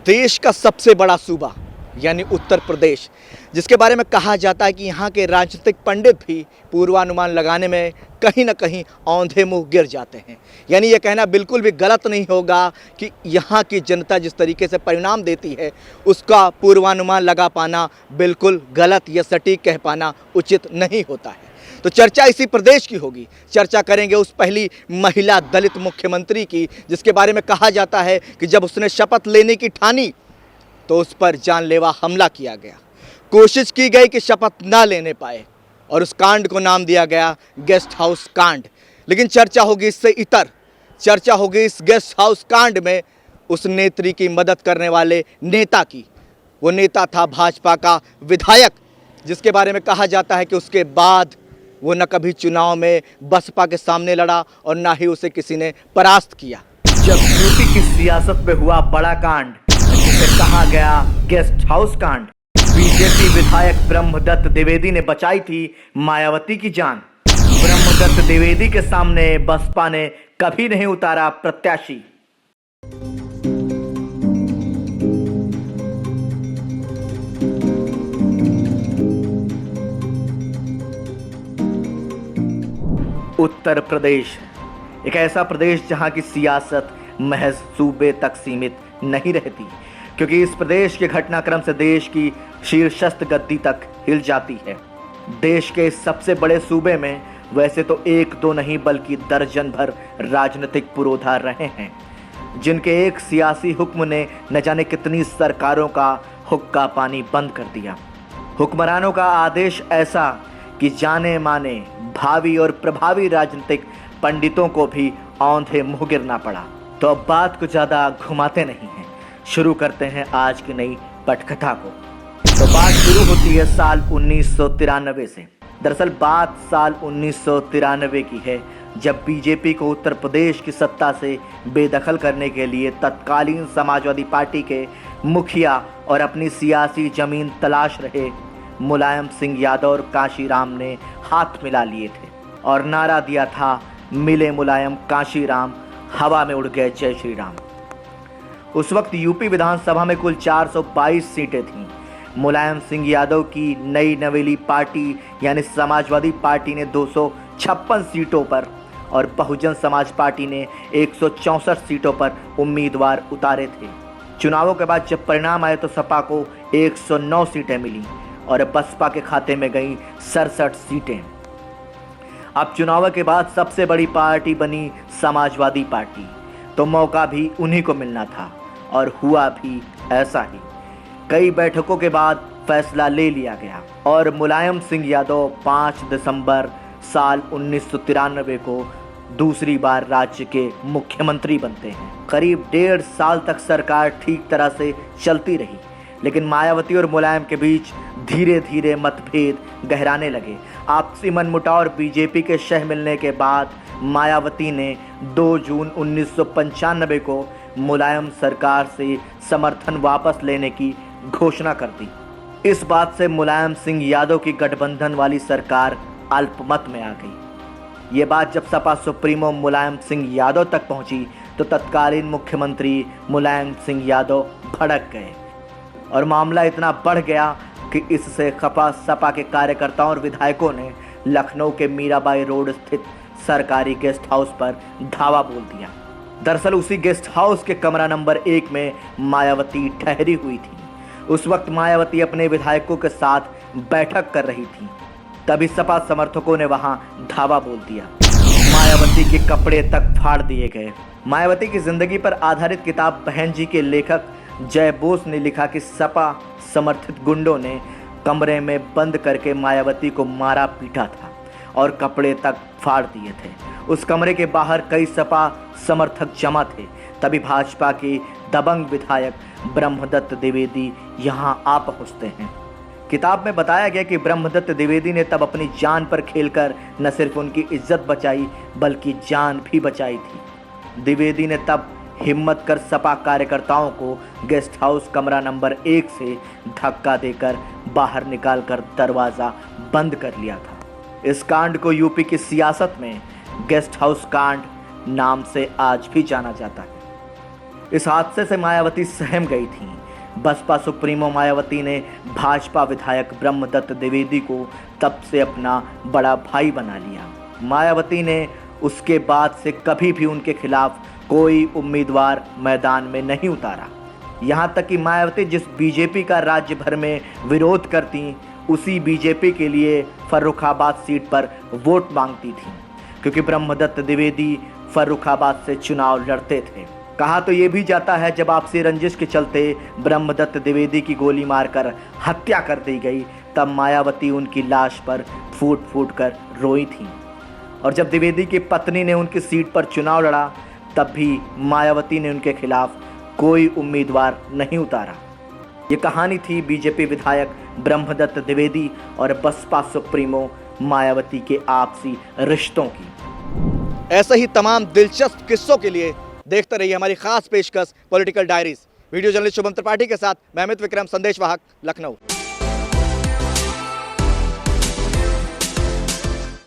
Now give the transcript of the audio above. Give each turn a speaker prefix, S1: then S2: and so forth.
S1: देश का सबसे बड़ा सूबा यानी उत्तर प्रदेश, जिसके बारे में कहा जाता है कि यहाँ के राजनीतिक पंडित भी पूर्वानुमान लगाने में कहीं ना कहीं औंधे मुंह गिर जाते हैं। यानी ये कहना बिल्कुल भी गलत नहीं होगा कि यहाँ की जनता जिस तरीके से परिणाम देती है उसका पूर्वानुमान लगा पाना बिल्कुल गलत या सटीक कह पाना उचित नहीं होता है। तो चर्चा इसी प्रदेश की होगी। चर्चा करेंगे उस पहली महिला दलित मुख्यमंत्री की, जिसके बारे में कहा जाता है कि जब उसने शपथ लेने की ठानी तो उस पर जानलेवा हमला किया गया। कोशिश की गई कि शपथ ना लेने पाए और उस कांड को नाम दिया गया गेस्ट हाउस कांड। लेकिन चर्चा होगी इससे इतर, चर्चा होगी इस गेस्ट हाउस कांड में उस नेत्री की मदद करने वाले नेता की। वो नेता था भाजपा का विधायक, जिसके बारे में कहा जाता है कि उसके बाद वो न कभी चुनाव में बसपा के सामने लड़ा और ना ही उसे किसी ने परास्त किया।
S2: जब यूपी की सियासत में हुआ बड़ा कांड, जिसे कहा गया गेस्ट हाउस कांड, बीजेपी विधायक ब्रह्मदत्त द्विवेदी ने बचाई थी मायावती की जान। ब्रह्मदत्त द्विवेदी के सामने बसपा ने कभी नहीं उतारा प्रत्याशी। उत्तर प्रदेश एक ऐसा प्रदेश जहां की सियासत महज सूबे तक सीमित नहीं रहती, क्योंकि इस प्रदेश के घटनाक्रम से देश की शीर्षस्थ गद्दी तक हिल जाती है। देश के सबसे बड़े सूबे में वैसे तो एक दो नहीं बल्कि दर्जन भर राजनीतिक पुरोधा रहे हैं, जिनके एक सियासी हुक्म ने न जाने कितनी सरकारों का हुक्का पानी बंद कर दिया। हुक्मरानों का आदेश ऐसा कि जाने माने भावी और प्रभावी राजनीतिक पंडितों को भी औंधे मुंह गिरना पड़ा। तो अब बात को ज्यादा घुमाते नहीं हैं, शुरू करते हैं आज की नई पटकथा को। तो बात शुरू होती है साल 1993 से। दरअसल बात साल 1993 की है, जब बीजेपी को उत्तर प्रदेश की सत्ता से बेदखल करने के लिए तत्कालीन समाजवादी पार्टी के मुखिया और अपनी सियासी जमीन तलाश रहे मुलायम सिंह यादव और काशीराम ने हाथ मिला लिए थे और नारा दिया था, मिले मुलायम काशीराम, हवा में उड़ गए जय श्री राम। उस वक्त यूपी विधानसभा में कुल 422 सीटें थीं। मुलायम सिंह यादव की नई नवेली पार्टी यानी समाजवादी पार्टी ने 256 सीटों पर और बहुजन समाज पार्टी ने 164 सीटों पर उम्मीदवार उतारे थे। चुनावों के बाद जब परिणाम आए तो सपा को 109 सीटें मिली और बसपा के खाते में गई 67 सीटें। अब चुनाव के बाद सबसे बड़ी पार्टी बनी समाजवादी पार्टी, तो मौका भी उन्हीं को मिलना था और हुआ भी ऐसा ही। कई बैठकों के बाद फैसला ले लिया गया और मुलायम सिंह यादव 5 दिसंबर साल 1993 को दूसरी बार राज्य के मुख्यमंत्री बनते हैं। करीब 1.5 साल तक सरकार ठीक तरह से चलती रही, लेकिन मायावती और मुलायम के बीच धीरे धीरे मतभेद गहराने लगे। आपसी मनमुटाव और बीजेपी के शह मिलने के बाद मायावती ने 2 जून 1995 को मुलायम सरकार से समर्थन वापस लेने की घोषणा कर दी। इस बात से मुलायम सिंह यादव की गठबंधन वाली सरकार अल्पमत में आ गई। ये बात जब सपा सुप्रीमो मुलायम सिंह यादव तक पहुंची तो तत्कालीन मुख्यमंत्री मुलायम सिंह यादव भड़क गए और मामला इतना बढ़ गया कि इससे खपा सपा के कार्यकर्ताओं और विधायकों ने लखनऊ के मीराबाई रोड स्थित सरकारी गेस्ट हाउस पर धावा बोल दिया। दरअसल उसी गेस्ट हाउस के कमरा नंबर 1 में मायावती ठहरी हुई थी। उस वक्त मायावती अपने विधायकों के साथ बैठक कर रही थी, तभी सपा समर्थकों ने वहां धावा बोल दिया। मायावती के कपड़े तक फाड़ दिए गए। मायावती की जिंदगी पर आधारित किताब बहन जी के लेखक जय बोस ने लिखा कि सपा समर्थित गुंडों ने कमरे में बंद करके मायावती को मारा पीटा था और कपड़े तक फाड़ दिए थे। उस कमरे के बाहर कई सपा समर्थक जमा थे। तभी भाजपा के दबंग विधायक ब्रह्मदत्त द्विवेदी यहां आ पहुंचते हैं। किताब में बताया गया कि ब्रह्मदत्त द्विवेदी ने तब अपनी जान पर खेलकर न सिर्फ उनकी इज्जत बचाई बल्कि जान भी बचाई थी। द्विवेदी ने तब हिम्मत कर सपा कार्यकर्ताओं को गेस्ट हाउस कमरा नंबर 1 से धक्का देकर बाहर निकालकर दरवाज़ा बंद कर लिया था। इस कांड को यूपी की सियासत में गेस्ट हाउस कांड नाम से आज भी जाना जाता है। इस हादसे से मायावती सहम गई थी। बसपा सुप्रीमो मायावती ने भाजपा विधायक ब्रह्मदत्त द्विवेदी को तब से अपना बड़ा भाई बना लिया। मायावती ने उसके बाद से कभी भी उनके खिलाफ कोई उम्मीदवार मैदान में नहीं उतारा। यहाँ तक कि मायावती जिस बीजेपी का राज्य भर में विरोध करती, उसी बीजेपी के लिए फर्रुखाबाद सीट पर वोट मांगती थी, क्योंकि ब्रह्मदत्त द्विवेदी फर्रुखाबाद से चुनाव लड़ते थे। कहा तो ये भी जाता है जब आपसी रंजिश के चलते ब्रह्मदत्त द्विवेदी की गोली मारकर हत्या कर दी गई, तब मायावती उनकी लाश पर फूट फूट कर रोई थी। और जब द्विवेदी की पत्नी ने उनकी सीट पर चुनाव लड़ा, तब भी मायावती ने उनके खिलाफ कोई उम्मीदवार नहीं उतारा। ये कहानी थी बीजेपी विधायक ब्रह्मदत्त द्विवेदी और बसपा सुप्रीमो मायावती के आपसी रिश्तों की।
S1: ऐसे ही तमाम दिलचस्प किस्सों के लिए देखते रहिए हमारी खास पेशकश political diaries. Video journalist Shubham Tripathi के साथ मैं अमित विक्रम, संदेशवाहक, लखनऊ।